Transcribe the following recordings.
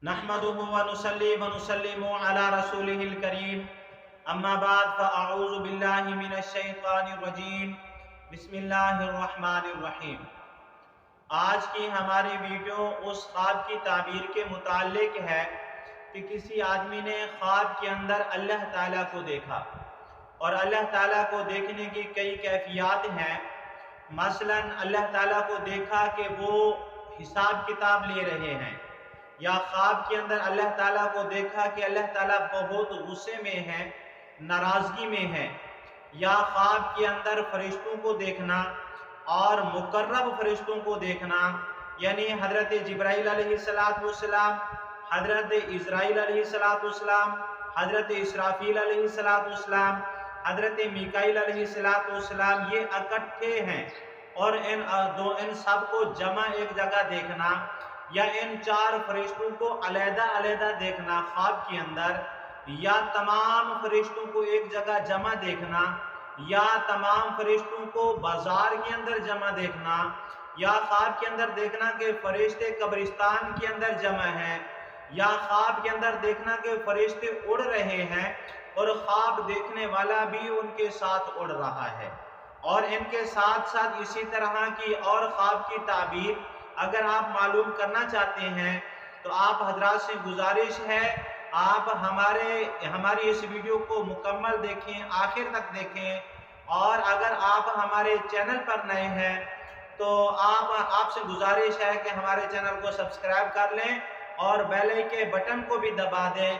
نحمده ونصلي ونسلم على رسوله الكريم اما بعد فاعوذ بالله من الشیطان الرجیم بسم اللہ الرحمن الرحیم۔ آج کی ہماری ویڈیو اس خواب کی تعبیر کے متعلق ہے کہ کسی آدمی نے خواب کے اندر اللہ تعالیٰ کو دیکھا، اور اللہ تعالیٰ کو دیکھنے کی کئی کیفیات ہیں۔ مثلا اللہ تعالیٰ کو دیکھا کہ وہ حساب کتاب لے رہے ہیں، یا خواب کے اندر اللہ تعالیٰ کو دیکھا کہ اللہ تعالیٰ بہت غصے میں ہیں، ناراضگی میں ہیں، یا خواب کے اندر فرشتوں کو دیکھنا اور مقرب فرشتوں کو دیکھنا، یعنی حضرت جبرائیل علیہ السلام، حضرت اسرائیل علیہ السلام، حضرت اسرافیل علیہ السلام، حضرت میکائیل علیہ السلام، یہ اکٹھے ہیں، اور ان سب کو جمع ایک جگہ دیکھنا، یا ان چار فرشتوں کو علیحدہ علیحدہ دیکھنا خواب کے اندر، یا تمام فرشتوں کو ایک جگہ جمع دیکھنا، یا تمام فرشتوں کو بازار کے اندر جمع دیکھنا، یا خواب کے اندر دیکھنا کہ فرشتے قبرستان کے اندر جمع ہیں، یا خواب کے اندر دیکھنا کہ فرشتے اڑ رہے ہیں اور خواب دیکھنے والا بھی ان کے ساتھ اڑ رہا ہے۔ اور ان کے ساتھ ساتھ اسی طرح کی اور خواب کی تعبیر اگر آپ معلوم کرنا چاہتے ہیں تو آپ حضرات سے گزارش ہے آپ ہماری اس ویڈیو کو مکمل دیکھیں، آخر تک دیکھیں، اور اگر آپ ہمارے چینل پر نئے ہیں تو آپ سے گزارش ہے کہ ہمارے چینل کو سبسکرائب کر لیں اور بیل آئیکن کے بٹن کو بھی دبا دیں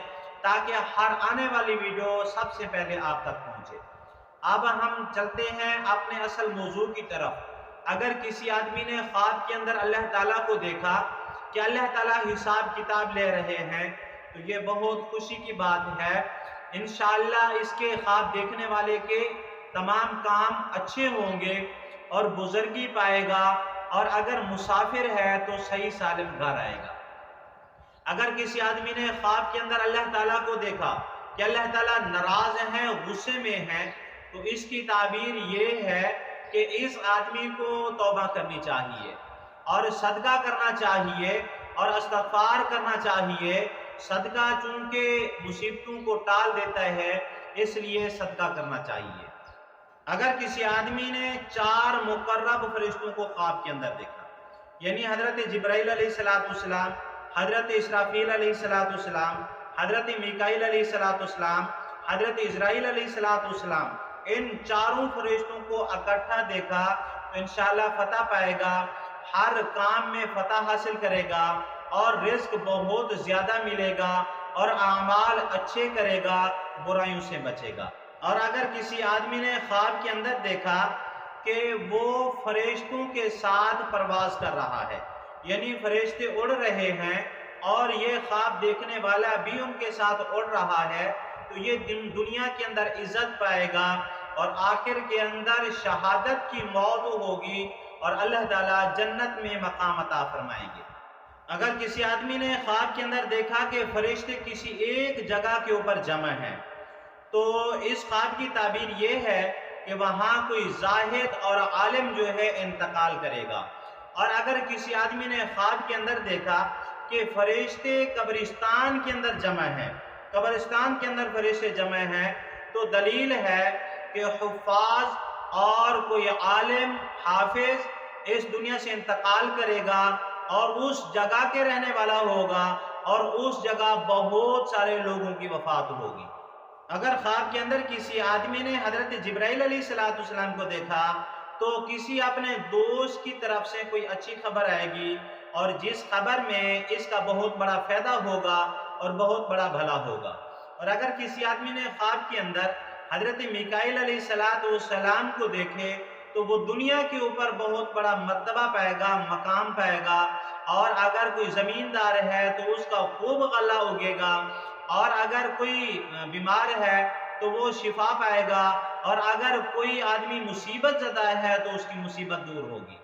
تاکہ ہر آنے والی ویڈیو سب سے پہلے آپ تک پہنچے۔ اب ہم چلتے ہیں اپنے اصل موضوع کی طرف۔ اگر کسی آدمی نے خواب کے اندر اللہ تعالیٰ کو دیکھا کہ اللہ تعالیٰ حساب کتاب لے رہے ہیں تو یہ بہت خوشی کی بات ہے۔ انشاءاللہ اس کے خواب دیکھنے والے کے تمام کام اچھے ہوں گے اور بزرگی پائے گا، اور اگر مسافر ہے تو صحیح سالم گھر آئے گا۔ اگر کسی آدمی نے خواب کے اندر اللہ تعالیٰ کو دیکھا کہ اللہ تعالیٰ ناراض ہیں، غصے میں ہیں، تو اس کی تعبیر یہ ہے کہ اس آدمی کو توبہ کرنی چاہیے اور صدقہ کرنا چاہیے اور استغفار کرنا چاہیے۔ صدقہ چونکہ مصیبتوں کو ٹال دیتا ہے، اس لیے صدقہ کرنا چاہیے۔ اگر کسی آدمی نے چار مقرب فرشتوں کو خواب کے اندر دیکھا، یعنی حضرت جبرائیل علیہ السلام، حضرت اسرافیل علیہ السلام، حضرت میکائیل علیہ السلام، حضرت اسرائیل علیہ السلام، ان چاروں فرشتوں کو اکٹھا دیکھا تو انشاءاللہ فتح پائے گا، ہر کام میں فتح حاصل کرے گا، اور رزق بہت زیادہ ملے گا، اور اعمال اچھے کرے گا، برائیوں سے بچے گا۔ اور اگر کسی آدمی نے خواب کے اندر دیکھا کہ وہ فرشتوں کے ساتھ پرواز کر رہا ہے، یعنی فرشتے اڑ رہے ہیں اور یہ خواب دیکھنے والا بھی ان کے ساتھ اڑ رہا ہے، تو یہ دنیا کے اندر عزت پائے گا اور آخر کے اندر شہادت کی موت ہوگی، اور اللہ تعالیٰ جنت میں مقام عطا فرمائیں گے۔ اگر کسی آدمی نے خواب کے اندر دیکھا کہ فرشتے کسی ایک جگہ کے اوپر جمع ہیں تو اس خواب کی تعبیر یہ ہے کہ وہاں کوئی زاہد اور عالم جو ہے انتقال کرے گا۔ اور اگر کسی آدمی نے خواب کے اندر دیکھا کہ فرشتے قبرستان کے اندر جمع ہیں، قبرستان کے اندر فرشتے جمع ہیں، تو دلیل ہے کہ حفاظ اور کوئی عالم حافظ اس دنیا سے انتقال کرے گا اور اس جگہ کے رہنے والا ہوگا، اور اس جگہ بہت سارے لوگوں کی وفات ہوگی۔ اگر خواب کے اندر کسی آدمی نے حضرت جبرائیل علیہ السلام کو دیکھا تو کسی اپنے دوست کی طرف سے کوئی اچھی خبر آئے گی، اور جس خبر میں اس کا بہت بڑا فائدہ ہوگا اور بہت بڑا بھلا ہوگا۔ اور اگر کسی آدمی نے خواب کے اندر حضرت میکائیل علیہ السلام کو دیکھے تو وہ دنیا کے اوپر بہت بڑا مرتبہ پائے گا، مقام پائے گا، اور اگر کوئی زمیندار ہے تو اس کا خوب غلہ اگے گا، اور اگر کوئی بیمار ہے تو وہ شفا پائے گا، اور اگر کوئی آدمی مصیبت زدہ ہے تو اس کی مصیبت دور ہوگی۔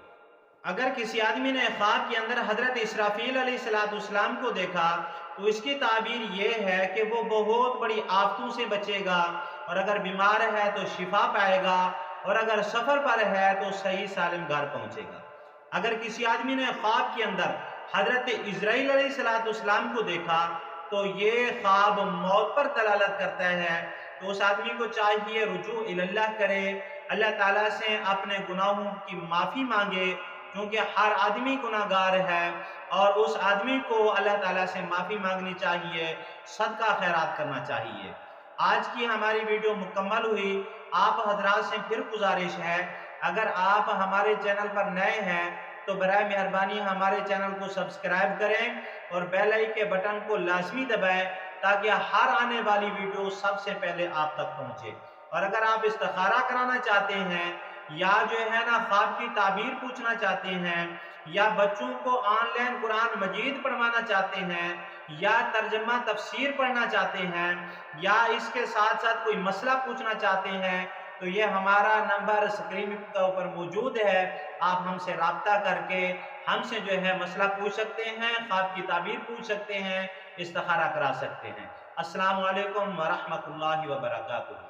اگر کسی آدمی نے خواب کے اندر حضرت اسرافیل علیہ السلام کو دیکھا تو اس کی تعبیر یہ ہے کہ وہ بہت بڑی آفتوں سے بچے گا، اور اگر بیمار ہے تو شفا پائے گا، اور اگر سفر پر ہے تو صحیح سالم گھر پہنچے گا۔ اگر کسی آدمی نے خواب کے اندر حضرت اسرائیل علیہ السلام کو دیکھا تو یہ خواب موت پر دلالت کرتا ہے، تو اس آدمی کو چاہیے رجوع اللہ کرے، اللہ تعالیٰ سے اپنے گناہوں کی معافی مانگے، کیونکہ ہر آدمی گناہگار ہے، اور اس آدمی کو اللہ تعالیٰ سے معافی مانگنی چاہیے، صدقہ خیرات کرنا چاہیے۔ آج کی ہماری ویڈیو مکمل ہوئی۔ آپ حضرات سے پھر گزارش ہے، اگر آپ ہمارے چینل پر نئے ہیں تو برائے مہربانی ہمارے چینل کو سبسکرائب کریں اور بیل آئیکن کے بٹن کو لازمی دبائیں تاکہ ہر آنے والی ویڈیو سب سے پہلے آپ تک پہنچے۔ اور اگر آپ استخارہ کرانا چاہتے ہیں یا جو ہے نا خواب کی تعبیر پوچھنا چاہتے ہیں یا بچوں کو آن لائن قرآن مجید پڑھوانا چاہتے ہیں یا ترجمہ تفسیر پڑھنا چاہتے ہیں یا اس کے ساتھ ساتھ کوئی مسئلہ پوچھنا چاہتے ہیں تو یہ ہمارا نمبر اسکرین کے اوپر موجود ہے، آپ ہم سے رابطہ کر کے ہم سے جو ہے مسئلہ پوچھ سکتے ہیں، خواب کی تعبیر پوچھ سکتے ہیں، استخارہ کرا سکتے ہیں۔ السلام علیکم ورحمۃ اللہ وبرکاتہ۔